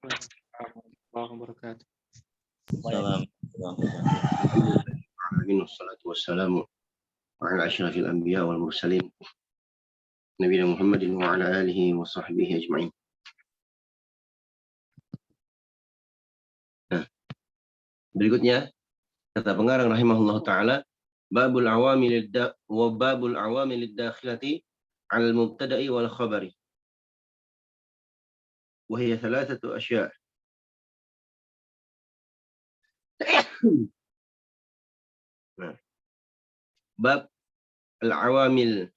warahmatullahi wabarakatuh. Assalamualaikum wassalatu wassalamu ala asyrafil anbiya wal mursalin Nabi Muhammadin wa ala alihi wa sahbihi ajma'in. Nah, berikutnya kata pengarang rahimahullah taala, babul awamil dakhilati al mubtada'i wal khabari wa hiya thalathatu asya'. Nah, bab al-awamil,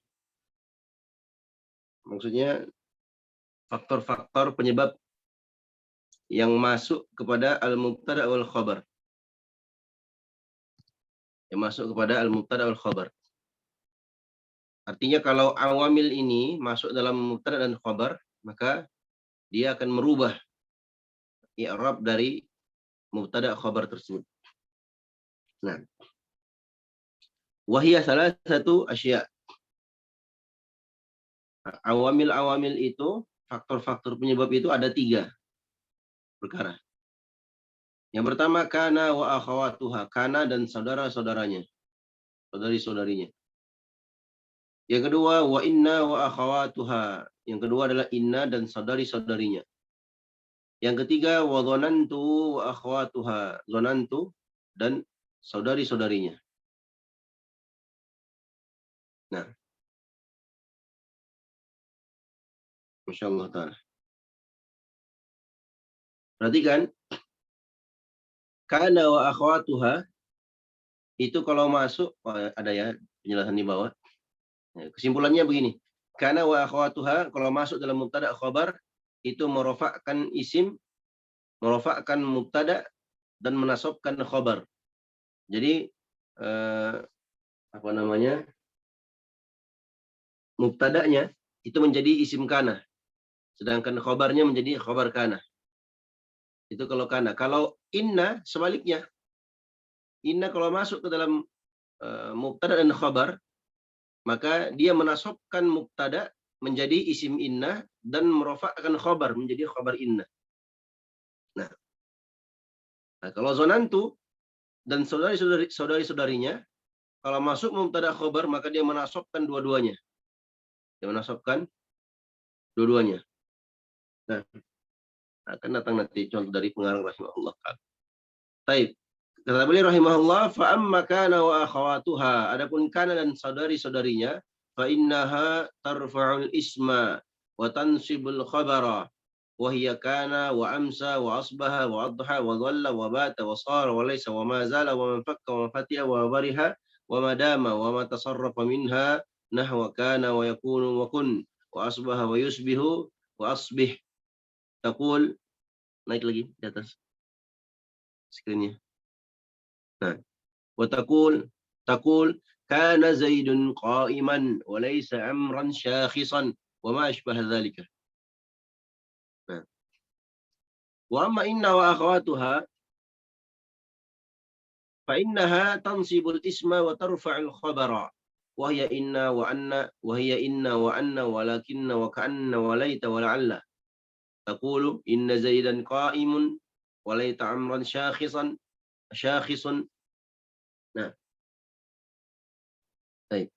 maksudnya faktor-faktor penyebab yang masuk kepada al-mubtada' wal khabar. Yang masuk kepada al-mubtada' wal khabar. Artinya kalau awamil ini masuk dalam mubtada' dan khabar, maka dia akan merubah i'rab dari mubtada' khabar tersebut. Nah, wahiyah salah satu asya'. Awamil-awamil itu, faktor-faktor penyebab itu ada 3 perkara. Yang pertama, kana wa akhawatuha, kana dan saudara-saudaranya, saudari-saudarinya. Yang kedua, wa inna wa akhawatuha, yang kedua adalah inna dan saudari-saudarinya. Yang ketiga, wa dhonantu wa akhawatuha, dhonantu dan saudari-saudarinya. Nah, Masya Allah ta'ala. Perhatikan, kana wa akhawatuha, itu kalau masuk, ada ya penjelasan di bawah. Kesimpulannya begini, kana wa akhawatuha, kalau masuk dalam mubtada' khabar, itu merofakkan isim, merofakkan mubtada' dan menasabkan khabar. Jadi, mubtada'nya itu menjadi isim kana, sedangkan khabarnya menjadi khabar kana. Itu kalau kana. Kalau inna sebaliknya. Inna kalau masuk ke dalam mubtada dan khabar, maka dia menasabkan mubtada menjadi isim inna dan merofakkan khabar menjadi khabar inna. Nah, kalau zonantu dan saudari-saudarinya, kalau masuk mubtada khabar maka dia menasabkan dua-duanya. Dia menasabkan dua-duanya. Nah, akan datang nanti contoh dari pengarang rahimahullah. Baik. Kata beliau rahimahullah, fa amma kana wa akhawatuha, adapun kana dan saudari-saudarinya, fa innaha tarfa'ul isma wa tansibul khabara wa hiya kana wa amsa wa asbaha wa adha wa dhalla wa bata wa sara wa laysa wa ma zala wa man fakka wa fatiha wa bariha wa madama wa ma tasarrafa minha nahwa kana wa yakunu wa kun wa asbaha wa yusbihu wa asbih. Taqul, naik lagi di atas screen-nya. Nah, wa taqul kana Zaidun qa'iman wa laysa amran syakhisan wa ma ashbaha dzalika. Nah, wa amma inna wa akhawatuha fa innaha tansibul isma wa tarfa'ul khabara wa hiya inna wa anna wa hiya inna wa anna walakinna wa ka'anna wa laita wa la'alla. Taqulu inna Zaidan qa'imun wa laita amran syakhisan. Nah, baik.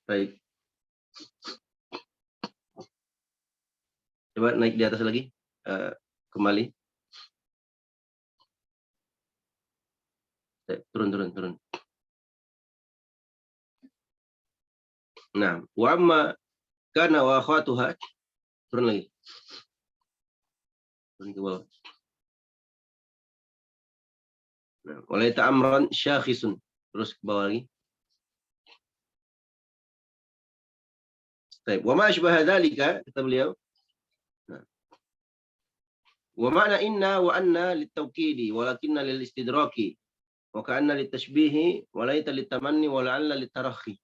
Baik. Coba naik di atas lagi. Kembali. Turun. Nah, wa amma kana wa akhwatuha, turun lagi. ke bawah. Nah, walaita amran syakhisun. Terus ke bawah lagi. Baik, wa ma asbaha dzalika kata beliau. Nah, wa ma'na inna wa anna litawkidi walakinna lil istidraki wa ka'anna litashbihi wa laita litamanni wa la'alla litarakhi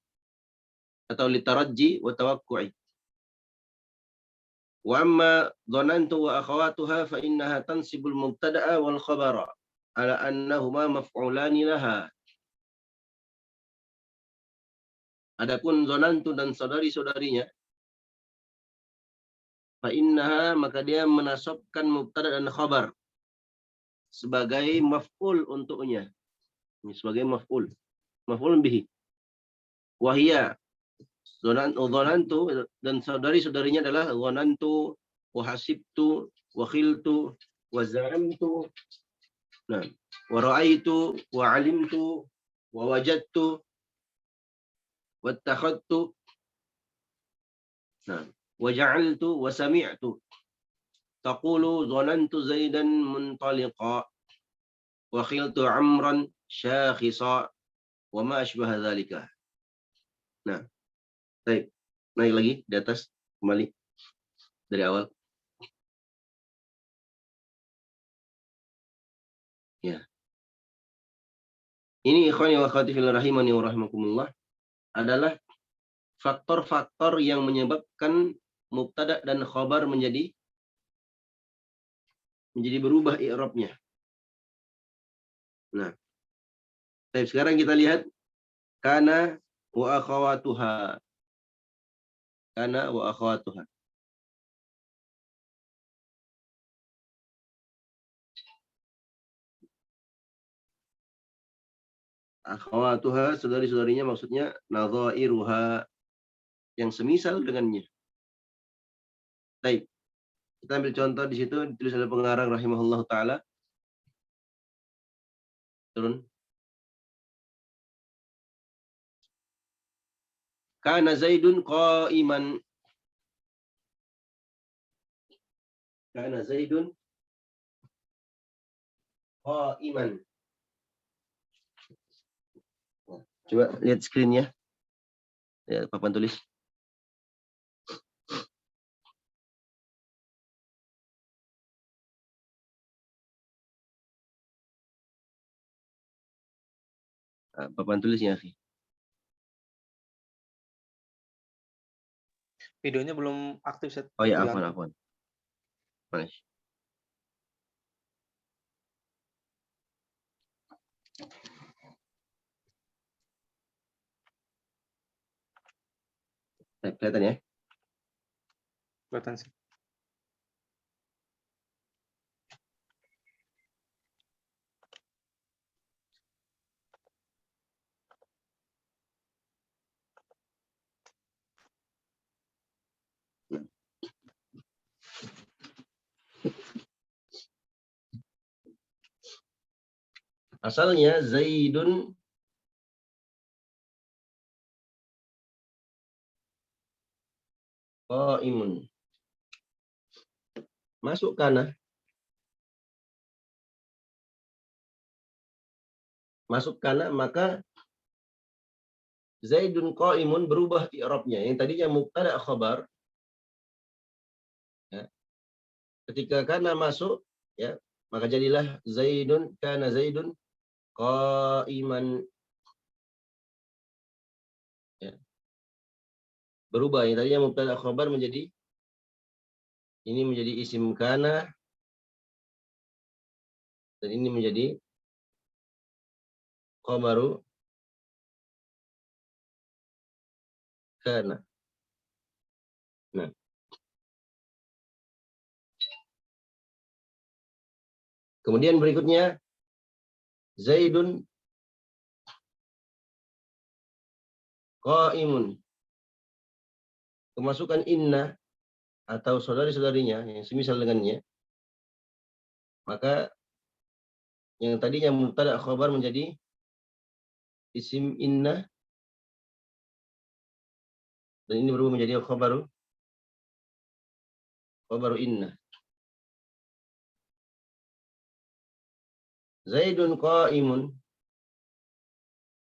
atau litarajji wa tawakku'i. Wa amma dhanantu wa akhawatuha fa innaha tansibul mubtada'a wal khabara ala annahuma maf'ulani laha. Adapun dhanantu dan saudari-saudarinya, fa innaha maka dia menasabkan mubtada dan khabar sebagai maf'ul untuknya. Sebagai maf'ul. Maf'ul bihi. Wahia dhanantu dan saudari-saudarinya adalah dhanantu wa hasibtu wa khiltu wa za'amtu. Nah, wa ra'aitu wa 'alimtu wa wajadtu wa ittakhadtu. Nah, wa ja'altu wa sami'tu. Taqulu dhanantu Zaidan muntaliqa wa khiltu Amran syakhisa wa ma ashbaha dzalika. Nah, baik. Naik lagi di atas kembali dari awal. Ya. Ini ikhwani wa akhwati fillah rahimani wa rahimakumullah adalah faktor-faktor yang menyebabkan mubtada dan khabar menjadi berubah i'rabnya. Nah, sekarang kita lihat kana wa akhawatuha. Kana wa akhawatuha. Akhawatuha, saudari-saudarinya maksudnya nadhairuha, yang semisal dengannya. Baik. Kita ambil contoh di situ ditulis oleh pengarang rahimahullah taala. Turun. Kana Zaidun qa'iman. Kana Zaidun qa'iman. Coba lihat screen-nya. Ya, papan tulis. Papan tulisnya, akhi. Videonya belum aktif, Set. Oh ya, afwan. Mas. Kelihatan ya? Kelihatan sih. Asalnya Zaidun qa'imun. Masuk kana. Masuk kana, maka Zaidun qa'imun berubah i'rabnya. Yang tadinya mubtada khabar, ya. Ketika kana masuk, ya, maka jadilah Zaidun, kana Zaidun qa'iman. Ya. Berubah, yang tadinya mubtada khabar menjadi isim kana, dan ini menjadi khabaru kana. Nah, kemudian berikutnya Zaidun qa'imun. Kemasukan inna atau saudari-saudarinya yang semisal dengannya, maka yang tadinya mubtada khabar menjadi isim inna, dan ini berubah menjadi khabaru inna. Zaidun qa'imun.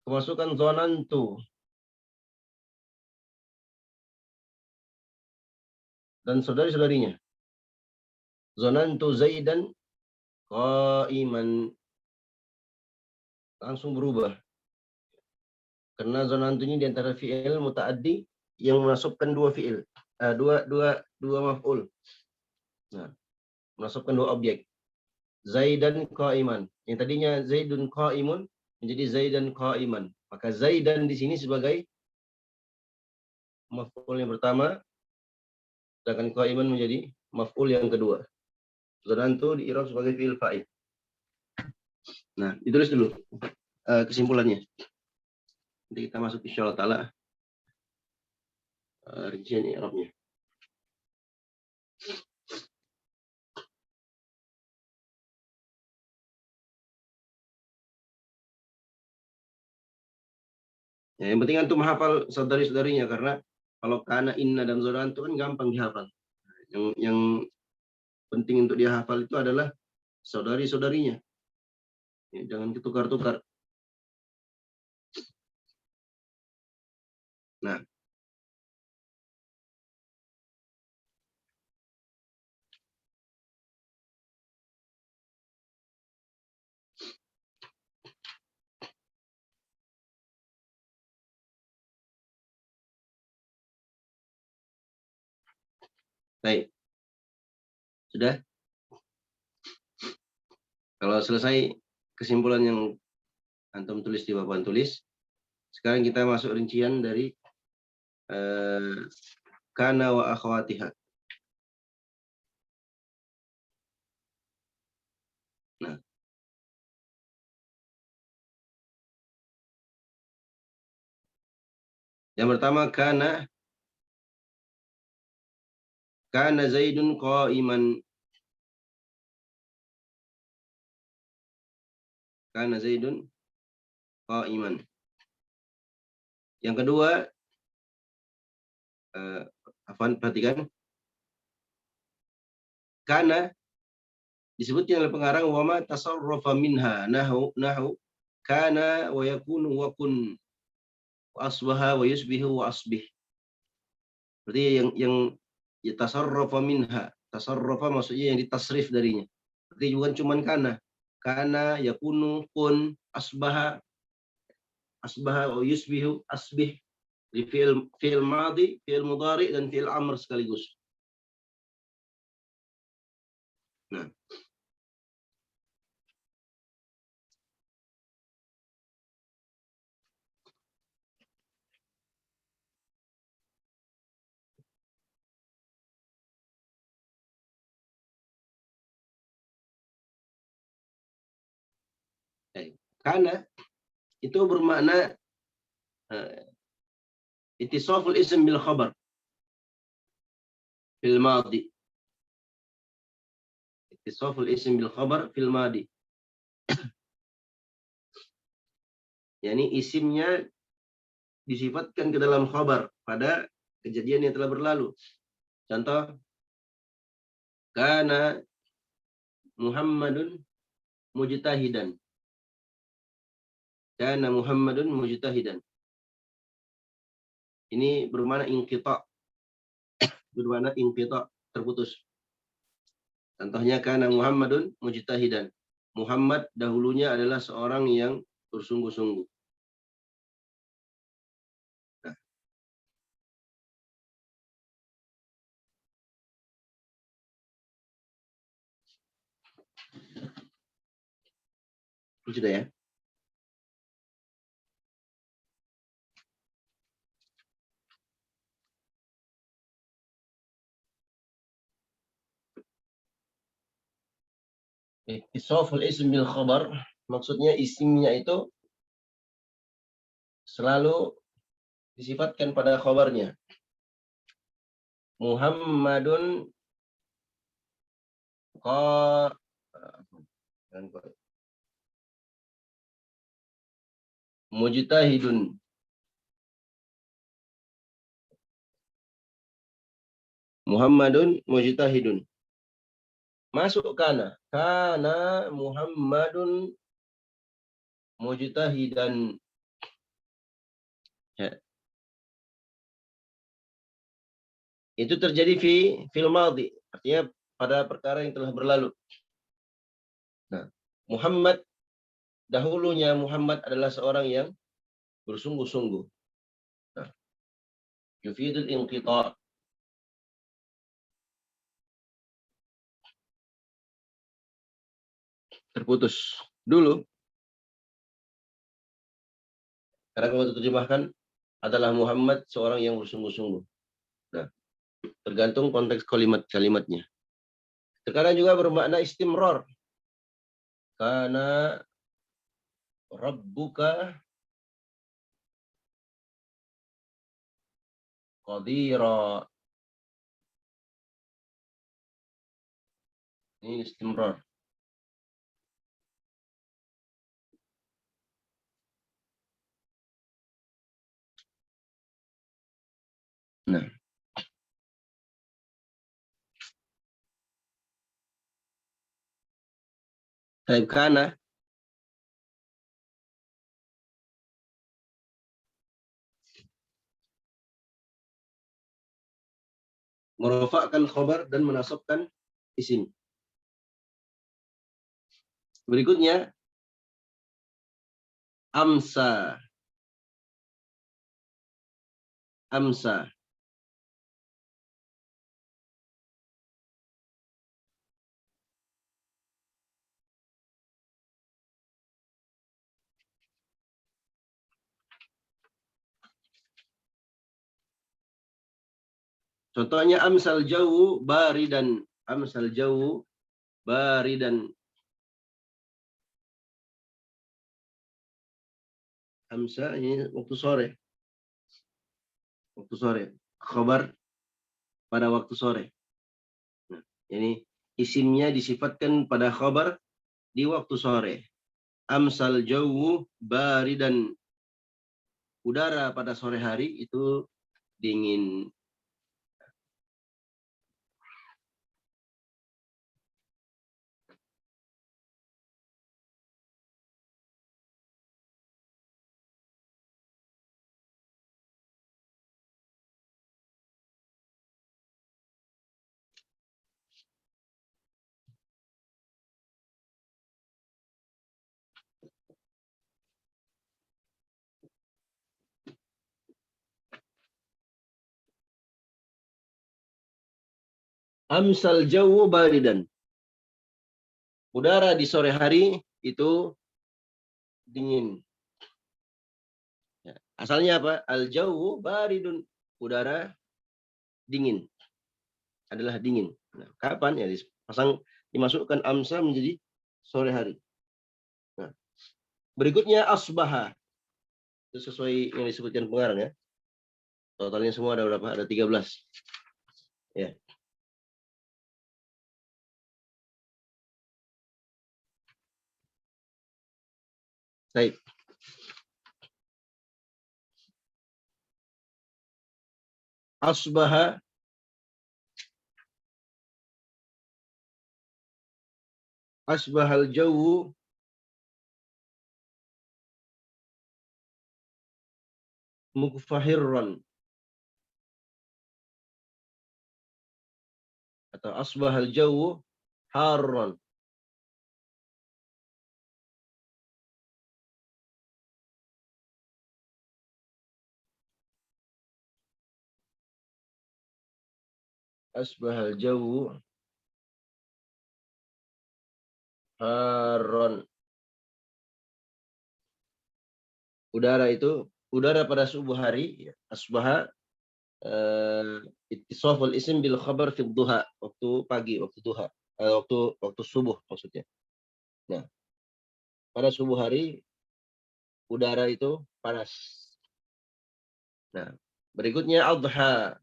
Kemasukan zonantu. Dan saudari-saudarinya. Zonantu Zaidan qa'iman. Langsung berubah. Karena zonantu ini diantara fi'il muta'addi yang memasukkan dua fi'il. Dua maf'ul. Nah, memasukkan dua objek. Zaidan qa'iman. Yang tadinya Zaidun qa'imun menjadi Zaidan qa'iman. Maka Zaidan di sini sebagai maf'ul yang pertama, sedangkan qa'iman menjadi maf'ul yang kedua. Zonantu di i'rab sebagai fi'il fa'il. Nah, ditulis dulu kesimpulannya. Nanti kita masuk insyaallah taala rincian i'rabnya. Ya, yang penting antum hafal saudari-saudarinya, karena kalau kana, inna, dan zonantu kan gampang dihafal. Yang penting untuk dihafal itu adalah saudari-saudarinya. Ya, jangan ditukar-tukar. Nah, baik. Sudah? Kalau selesai kesimpulan yang antum tulis di papan tulis, sekarang kita masuk rincian dari kana wa akhwatiha. Nah, yang pertama kana Zaidun qa'iman. Kana Zaidun qa'iman. Yang kedua, perhatikan. Kana disebutnya oleh pengarang wama tasarrafa minha nahu kana wa yakunu wa kun wa asbaha wa yusbihu wa asbih. Berarti yang tasarrafa minha. Tasarrafa maksudnya yang ditasrif darinya. Berarti bukan cuma kana. Kana, yakunu, kun, asbaha wa yusbihu, asbih. Di fi'il madhi, fi'il mudhari, dan fi'il amr sekaligus. Nah. Kana itu bermakna ittisaful ism bil khabar fil madhi. Ittisaful ism bil khabar fil madhi. Yani isimnya disifatkan ke dalam khabar pada kejadian yang telah berlalu. Contoh, kana Muhammadun mujtahidan. Kana Muhammadun mujtahidan. Ini bermakna inqita'. Bermakna inqita', terputus. Contohnya kana Muhammadun mujtahidan. Muhammad dahulunya adalah seorang yang bersungguh-sungguh. Nah. Sudah ya? Ittisaful ism bil khabar, maksudnya isimnya itu selalu disifatkan pada khabarnya. Muhammadun mujtahidun. Muhammadun mujtahidun. Masuk kana. Kana Muhammadun mujtahidan. Ya. Itu terjadi fil madhi, artinya pada perkara yang telah berlalu. Nah, Muhammad, dahulunya Muhammad adalah seorang yang bersungguh-sungguh. Nah, yufidul inqita', terputus dulu. Karena kalau diterjemahkan adalah Muhammad seorang yang bersungguh-sungguh. Nah, tergantung konteks kalimatnya. Terkadang juga bermakna istimrar. Karena Rabbuka qadira. Ini istimrar. Nah, taib kana merofakkan khobar dan menasabkan isim. Berikutnya amsa. Amsa. Contohnya amsal jawu baridan. Amsal jawu baridan. Amsa ini waktu sore. Waktu sore. Khobar pada waktu sore. Nah, ini isimnya disifatkan pada khobar di waktu sore. Amsal jawu baridan. Udara pada sore hari itu dingin. Amsal jawu baridan. Udara di sore hari itu dingin. Ya, asalnya apa? Al jawu baridun. Udara dingin. Adalah dingin. Nah, kapan ya dimasukkan amsa menjadi sore hari. Nah, berikutnya asbaha. Itu sesuai yang disebutkan pengarang ya. Totalnya semua ada berapa? Ada 13. Ya. Baik. Asbaha asbahal jawu mukfahirran. Atau asbahal jawu harran. Asbahal jawu harran. Udara pada subuh hari, asbaha ittisaful isim bil khabar fi duha, waktu pagi, waktu duha, waktu subuh maksudnya. Nah, pada subuh hari udara itu panas. Nah, berikutnya adha.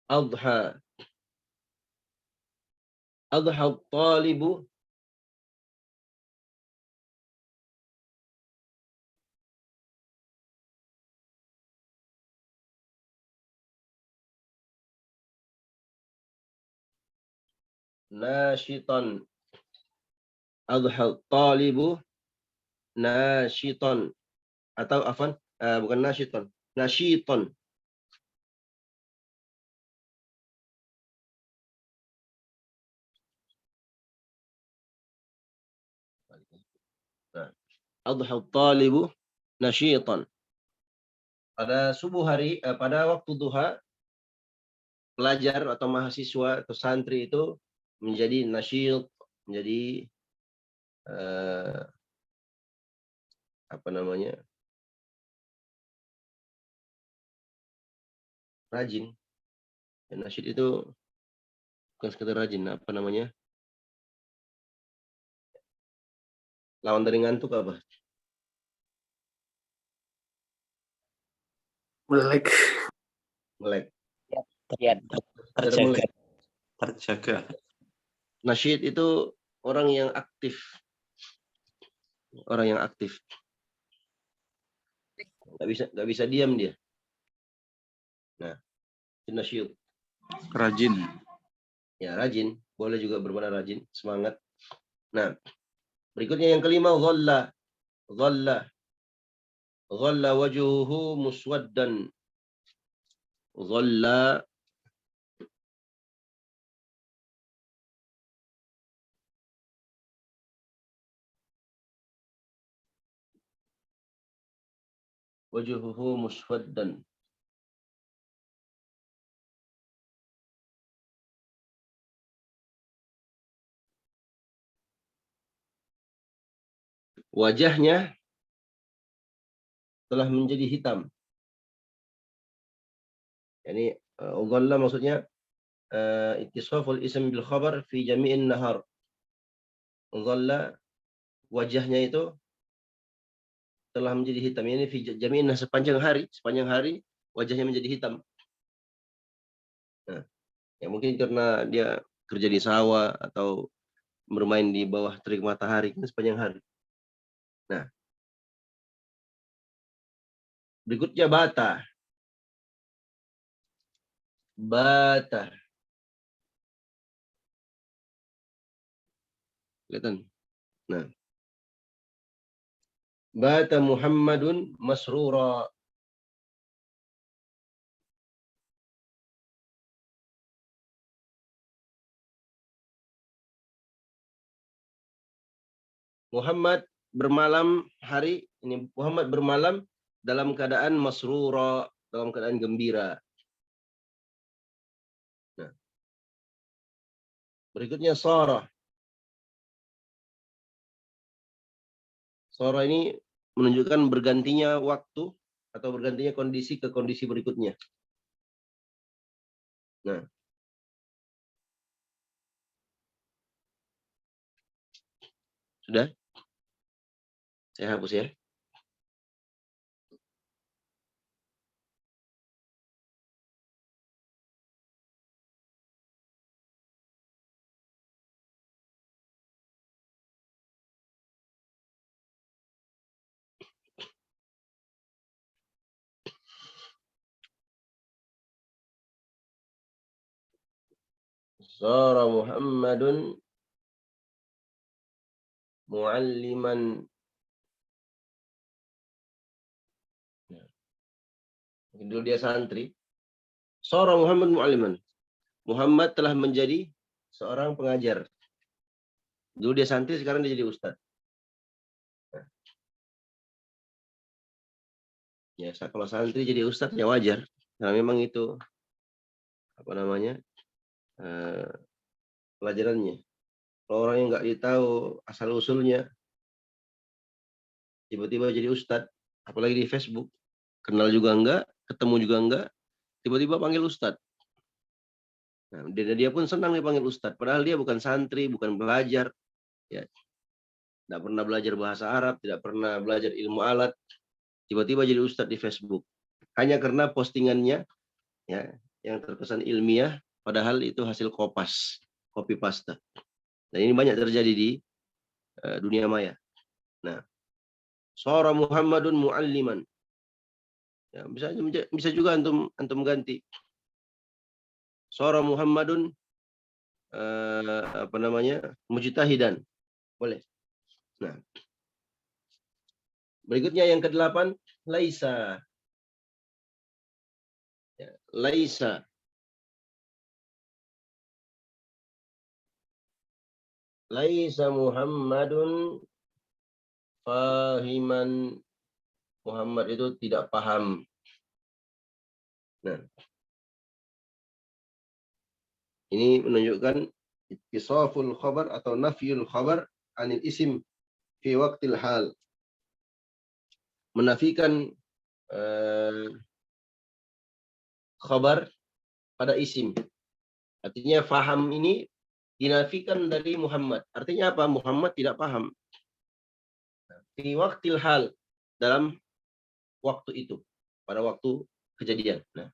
Adha. Adha talibu nashiton. Adhal talibu nashiton. Atau afan, bukan nashiton, nashiton. Nah, adhal talibu nashiton. Pada subuh hari, pada waktu duha, pelajar atau mahasiswa atau santri itu menjadi nasyid, menjadi apa namanya, rajin. Dan nasyid itu bukan sekedar rajin, apa namanya, lawan dari ngantuk apa? Melek. Melek. Terlihat Sekedar melek. Terjaga. Nasyid itu orang yang aktif. Orang yang aktif. Nggak bisa diam dia. Nah, nasyid. Rajin. Ya, rajin. Boleh juga bermakna rajin, semangat. Nah, berikutnya yang kelima, dhalla. Dhalla. Dhalla wajhuhu muswaddan. Dhalla wajhuhu muswaddan. Wajahnya telah menjadi hitam. Yani dhalla maksudnya ittisaful ism bil khabar fi jami'in nahar. Dhalla wajahnya itu telah menjadi hitam. Ini fi jami'in nahar, sepanjang hari wajahnya menjadi hitam. Nah, ya mungkin karena dia kerja di sawah atau bermain di bawah terik matahari kan sepanjang hari. Nah, berikutnya bata. Bata. Kelihatan? Nah. Bata Muhammadun masrura. Muhammad bermalam hari ini, Muhammad bermalam dalam keadaan masrura, dalam keadaan gembira. Nah. Berikutnya Sarah. Sarah ini menunjukkan bergantinya waktu atau bergantinya kondisi ke kondisi berikutnya. Nah. Sudah? Saya hapus ya. Sara Muhammadun mualliman. Dulu dia santri. Sara Muhammad mualliman. Muhammad telah menjadi seorang pengajar. Dulu dia santri, sekarang dia jadi ustadz. Ya, kalau santri jadi ustadz ya wajar. Nah, memang itu apa namanya pelajarannya. Kalau orang yang nggak tahu asal usulnya, tiba-tiba jadi ustadz, apalagi di Facebook, kenal juga enggak, ketemu juga enggak, tiba-tiba panggil ustadz. Nah, dia pun senang dipanggil ustadz, padahal dia bukan santri, bukan belajar, ya, tidak pernah belajar bahasa Arab, tidak pernah belajar ilmu alat, tiba-tiba jadi ustadz di Facebook, hanya karena postingannya, ya, yang terkesan ilmiah, padahal itu hasil copy paste. Dan ini banyak terjadi di dunia maya. Nah, Sara Muhammadun mualliman. Ya, bisa juga antum ganti. Sara Muhammadun apa namanya, mujtahidan. Boleh. Nah, berikutnya yang ke-8, laisa. Ya, laisa. Laisa Muhammadun fahiman. Muhammad itu tidak paham. Nah, ini menunjukkan ittisaful khabar atau nafyul khabar anil isim fi waqtil hal. Menafikan khabar pada isim. Artinya faham ini dinafikan dari Muhammad. Artinya apa? Muhammad tidak paham. Fi waqtil hal, dalam waktu itu, pada waktu kejadian. Nah,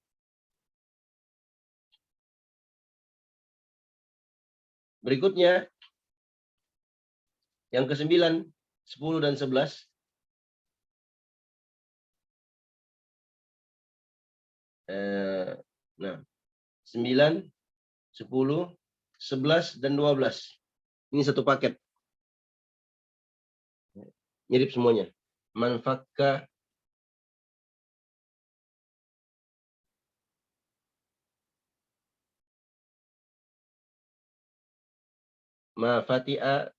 berikutnya yang ke-9, 10 dan 11. Nah, 9, 10, 11 dan 12. Ini satu paket. Mirip semuanya. Man fakka ma fati'a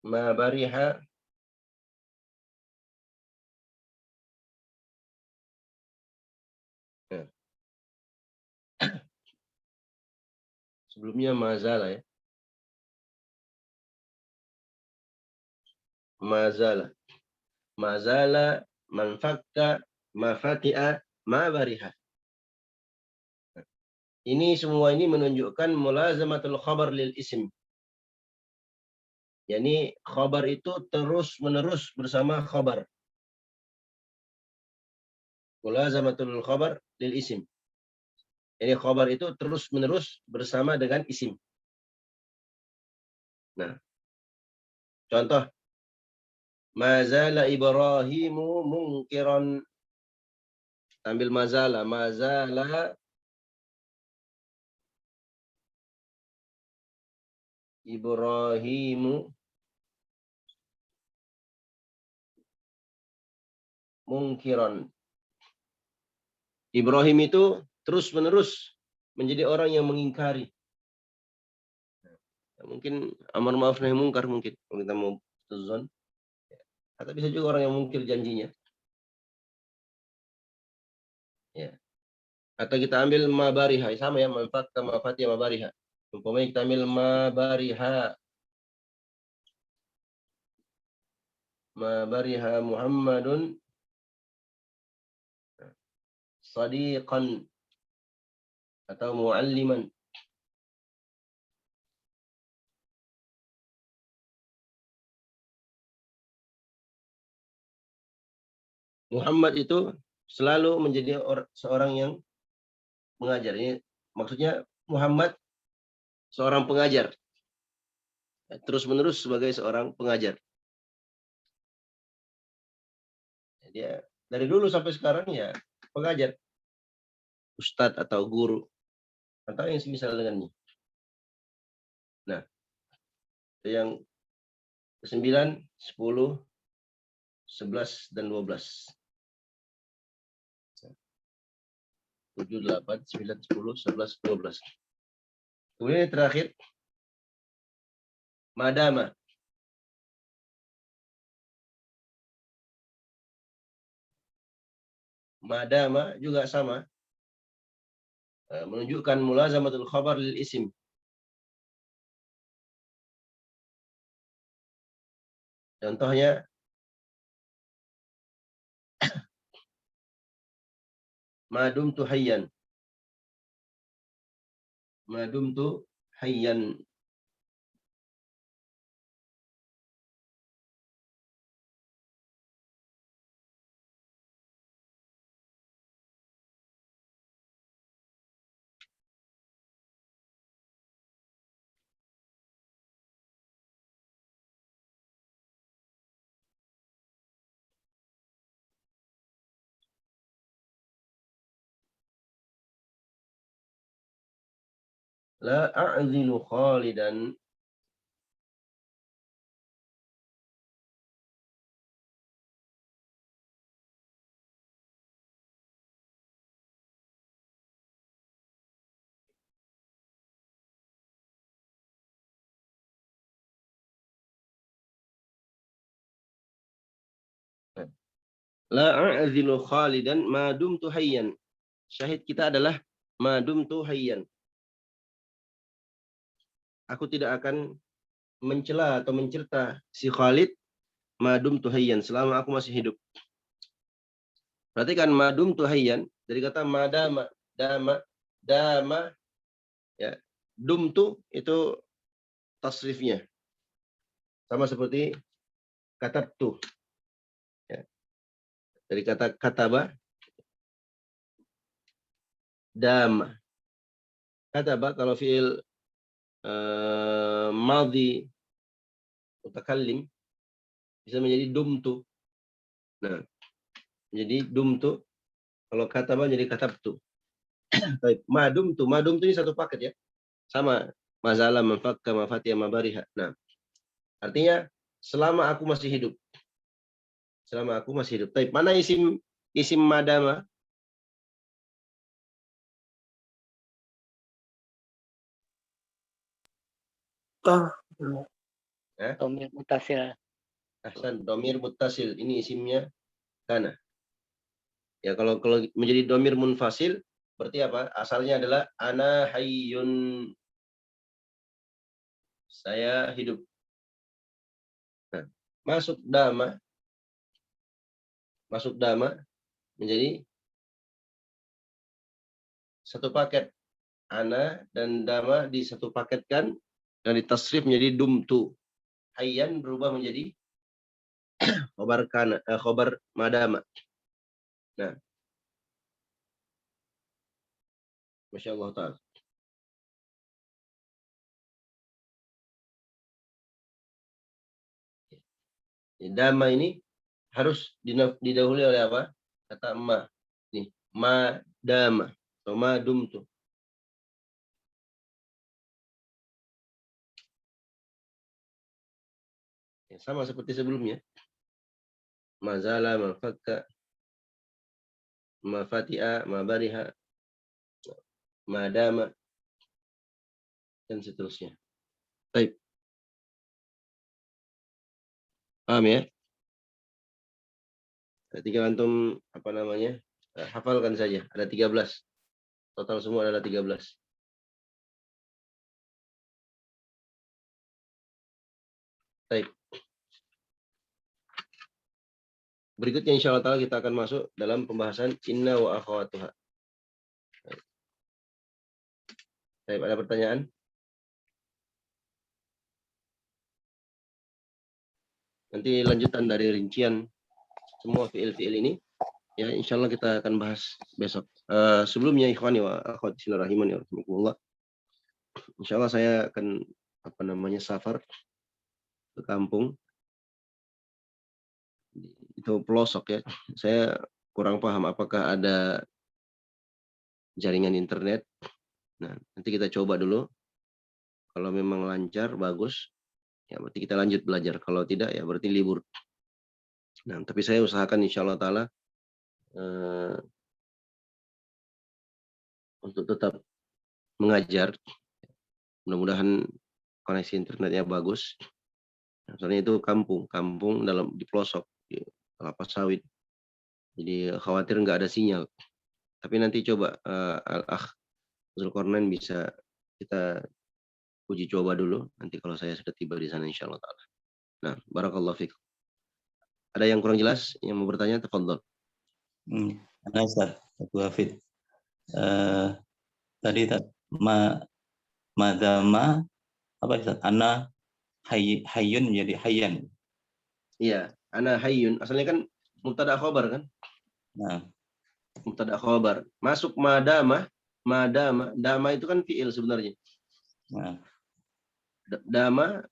ma bariha nah, sebelumnya mazala ya. Mazala. Mazala man fakka ma fati'a ma bariha. Ini semua ini menunjukkan mulazamatul khabar lil isim. Yani khabar itu terus-menerus bersama khabar. Mulazamatul khabar lil isim. Jadi khabar itu terus-menerus bersama dengan isim. Nah, contoh. Mazala Ibrahimu mungkiran. Ambil mazala. Mazala Ibrahimu mungkiran. Ibrahim itu terus-menerus menjadi orang yang mengingkari. Mungkin amar ma'ruf nahi mungkar mungkin kalau kita mau tuzon. Atau bisa juga orang yang mungkir janjinya. Ya. Atau kita ambil mabariha, sama ya, manfaat sama fatih mabariha. Umpamanya kita ambil mabariha. Mabariha Muhammadun sadiqan atau mualliman. Muhammad itu selalu menjadi seorang yang mengajar. Ini maksudnya Muhammad seorang pengajar. Terus-menerus sebagai seorang pengajar. Dia dari dulu sampai sekarang ya pengajar. Ustadz atau guru. Atau yang semisal dengannya. Nah, yang ke-9, 10, 11, dan 12. 7, 8, 9, 10, 11, 12. Kemudian yang terakhir, madama. Madama juga sama. Menunjukkan mulazamatul khabar lil isim. Contohnya, madumtu hayyan. Madumtu hayyan. La a'zilu Khalidan. La a'zilu Khalidan ma dumtu hayyan. Syahid kita adalah ma dumtu hayyan. Aku tidak akan mencela atau mencerita si Khalid madum tuhayyan selama aku masih hidup. Perhatikan madum tuhayyan dari kata madama, dama ya. Dumtu itu tasrifnya. Sama seperti katabtu ya. Dari kata kataba dama. Kataba kalau fiil madhi mutakallim bisa menjadi dumtu. Nah, jadi dumtu kalau kataba jadi katabtu. Baik, madum tu ini satu paket ya. Sama mazala manfakka mafatiha mabariha. Nah, artinya selama aku masih hidup. Selama aku masih hidup. Baik, mana isim madama? Domir mutasil. Ahsan, domir muttasil. Ini isimnya kana. Ya, kalau menjadi domir munfasil berarti apa? Asalnya adalah ana hayyun. Saya hidup. Nah, masuk dama menjadi satu paket. Ana dan dama di satu paketkan dan ditasrif menjadi dumtu. Hayyan berubah menjadi khobar madama. Nah, Masya Allah Ta'ala. Dama ini harus didahului oleh apa? Kata ma. Nih, ma dama atau ma dumtu. Ya, sama seperti sebelumnya. Mazala, mafakka, mafati'a, mabariha, madama, dan seterusnya. Baik. Paham ya? Tinggal antum apa namanya? Hafalkan saja. Ada 13. Total semua adalah 13. Baik. Berikutnya insya Allah kita akan masuk dalam pembahasan inna wa akhawatuha. Baik, ada pertanyaan? Nanti lanjutan dari rincian semua fiil-fiil ini. Ya, insya Allah kita akan bahas besok. Sebelumnya ikhwani wa akhwati rahimani wa rahimakumullah. Insya Allah saya akan safar ke kampung. Itu pelosok ya. Saya kurang paham apakah ada jaringan internet. Nah, nanti kita coba dulu. Kalau memang lancar, bagus. Ya, berarti kita lanjut belajar. Kalau tidak, ya berarti libur. Nah, tapi saya usahakan insya Allah Ta'ala untuk tetap mengajar. Mudah-mudahan koneksi internetnya bagus. Soalnya itu kampung di pelosok, di kelapa sawit. Jadi khawatir nggak ada sinyal. Tapi nanti coba Al-Akh Zulkarnain bisa kita uji coba dulu. Nanti kalau saya sudah tiba di sana insya Allah Ta'ala. Nah, barakallahu fikum. Ada yang kurang jelas yang mau bertanya? Tafadhol. Ada Ustaz, Abu Hafid. Tadi madama apa Ustaz? Ana hayyun menjadi hayyan. Iya, ana hayyun. Asalnya kan mubtada khobar kan? Nah, Mubtada khobar. Masuk madama, dama itu kan fiil sebenarnya. nah. Dama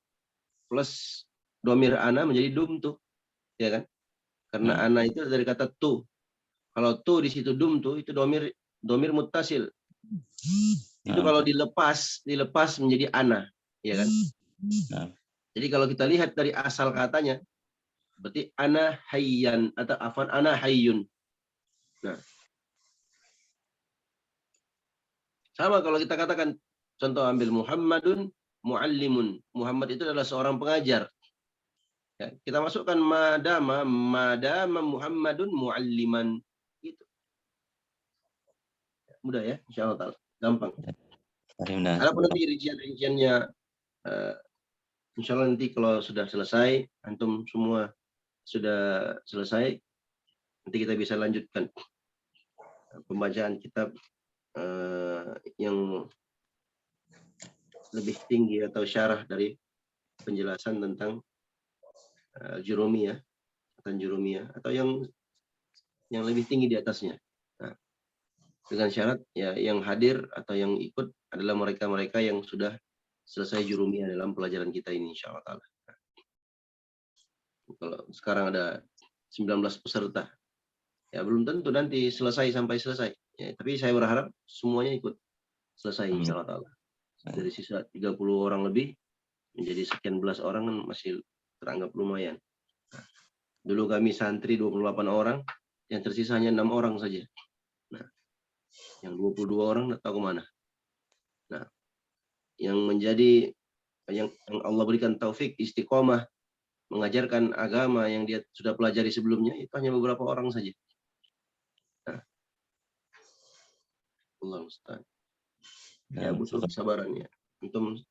plus domir ana menjadi dumtu, ya kan? Karena ana itu dari kata tu. Kalau tu di situ dumtu itu domir muttasil. Itu kalau dilepas menjadi ana, ya kan? Nah. Jadi kalau kita lihat dari asal katanya, berarti ana hayyan atau afan ana hayyun. Nah, sama kalau kita katakan, contoh ambil Muhammadun muallimun. Muhammad itu adalah seorang pengajar. Ya, kita masukkan madama Muhammadun mualliman. Gitu. Mudah ya, insyaallah taala. Gampang. Ada pun nanti rincian-rinciannya, insyaallah nanti kalau sudah selesai, antum semua sudah selesai, nanti kita bisa lanjutkan pembacaan kitab yang lebih tinggi atau syarah dari penjelasan tentang jurumiyah, atau yang lebih tinggi di atasnya. Nah, dengan syarat ya yang hadir atau yang ikut adalah mereka-mereka yang sudah selesai jurumiyah dalam pelajaran kita ini, insyaallah taala. Kalau sekarang ada 19 peserta, ya belum tentu nanti sampai selesai. Ya, tapi saya berharap semuanya ikut selesai, insyaallah taala. Dari sisa 30 orang lebih menjadi sekian belas orang kan masih teranggap lumayan. Dulu kami santri 28 orang, yang tersisa hanya 6 orang saja. Nah, yang 22 orang tidak tahu kemana. Nah, yang Allah berikan taufik istiqomah mengajarkan agama yang dia sudah pelajari sebelumnya itu hanya beberapa orang saja. Nah, Allah musta'an. Ya, butuh kesabarannya. Untuk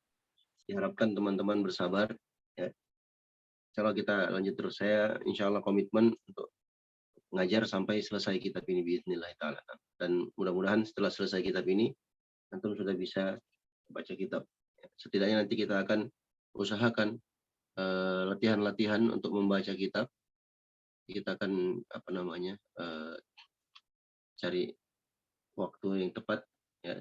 diharapkan teman-teman bersabar. Ya. Kalau kita lanjut terus, saya insya Allah komitmen untuk mengajar sampai selesai kitab ini biidznillah ta'ala. Dan mudah-mudahan setelah selesai kitab ini, antum sudah bisa baca kitab. Setidaknya nanti kita akan usahakan latihan-latihan untuk membaca kitab. Kita akan cari waktu yang tepat, ya.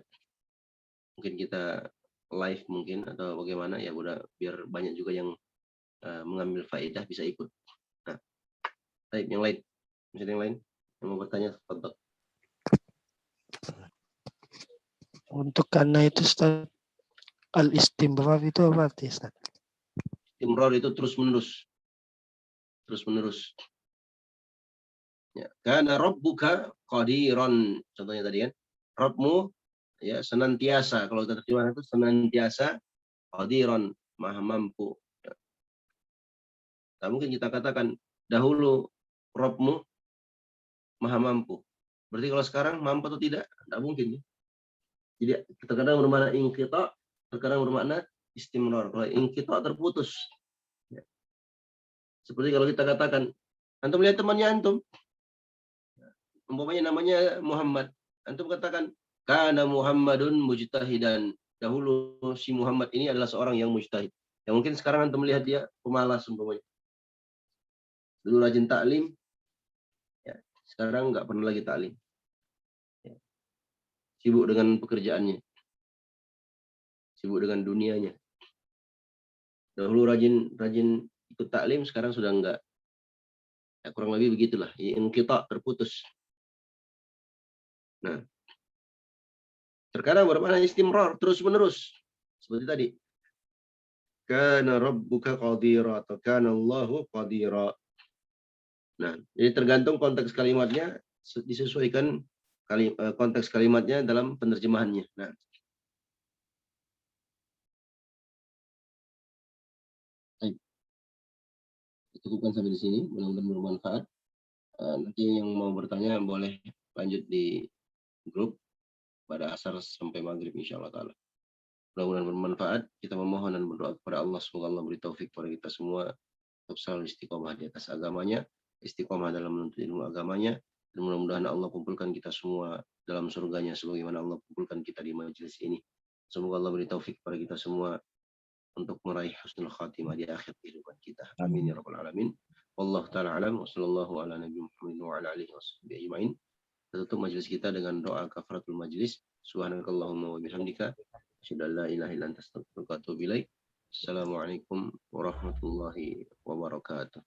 Mungkin kita live mungkin atau bagaimana, ya udah biar banyak juga yang mengambil faedah bisa ikut. Nah, baik, yang lain, misalnya yang lain yang mau bertanya, tafadhol. Untuk karena itu Ustaz, al-istimrar itu apa artinya Ustaz? Istimrar itu terus-menerus. Terus-menerus. Ya, karena rabbuka qadiran, contohnya tadi kan. Rabbmu ya senantiasa, kalau kita terjemahkan itu senantiasa qadiran, maha mampu. Ya. Nah, mungkin kita katakan dahulu Rabbmu maha mampu. Berarti kalau sekarang mampu atau tidak? Tidak mungkin. Ya. Jadi terkadang bermakna inqita, terkadang bermakna istimrar. Kalau inqita terputus. Ya. Seperti kalau kita katakan, antum lihat temannya antum, umpamanya namanya Muhammad, antum katakan kana Muhammadun mujtahidan. Dahulu si Muhammad ini adalah seorang yang mujtahid. Yang mungkin sekarang antum melihat dia pemalas umpamanya. Dulu rajin taklim, ya, sekarang nggak pernah lagi taklim. Ya. Sibuk dengan pekerjaannya, sibuk dengan dunianya. Dahulu rajin ikut taklim, sekarang sudah enggak. Ya, kurang lebih begitulah. Inqita, terputus. Nah, terkadang bermakna istimrar, terus-menerus. Seperti tadi. Kana rabbuka qadira atau kana Allahu qadira. Nah, jadi tergantung konteks kalimatnya, disesuaikan konteks kalimatnya dalam penerjemahannya. Nah, cukupkan sampai di sini, mudah-mudahan bermanfaat. Nanti yang mau bertanya boleh lanjut di grup pada asar sampai maghrib insyaallah taala. Mudah-mudahan bermanfaat. Kita memohon dan berdoa kepada Allah semoga Allah beri taufik kepada kita semua untuk selalu istiqomah di atas agamanya, istiqomah dalam menuntut ilmu agamanya, dan mudah-mudahan Allah kumpulkan kita semua dalam surganya sebagaimana Allah kumpulkan kita di majelis ini. Semoga Allah beri taufik kepada kita semua untuk meraih husnul khatimah di akhir kehidupan kita. Amin ya rabbal alamin. Wallahu taala alam wa sallallahu ala nabi Muhammad wa ala alihi washabihi ajmain. Kita tutup majelis kita dengan doa kafaratul majlis. Subhanakallahumma wa bihamdika asyhadu an la ilaha illa anta astaghfiruka wa atubu ilaik. Assalamualaikum warahmatullahi wabarakatuh.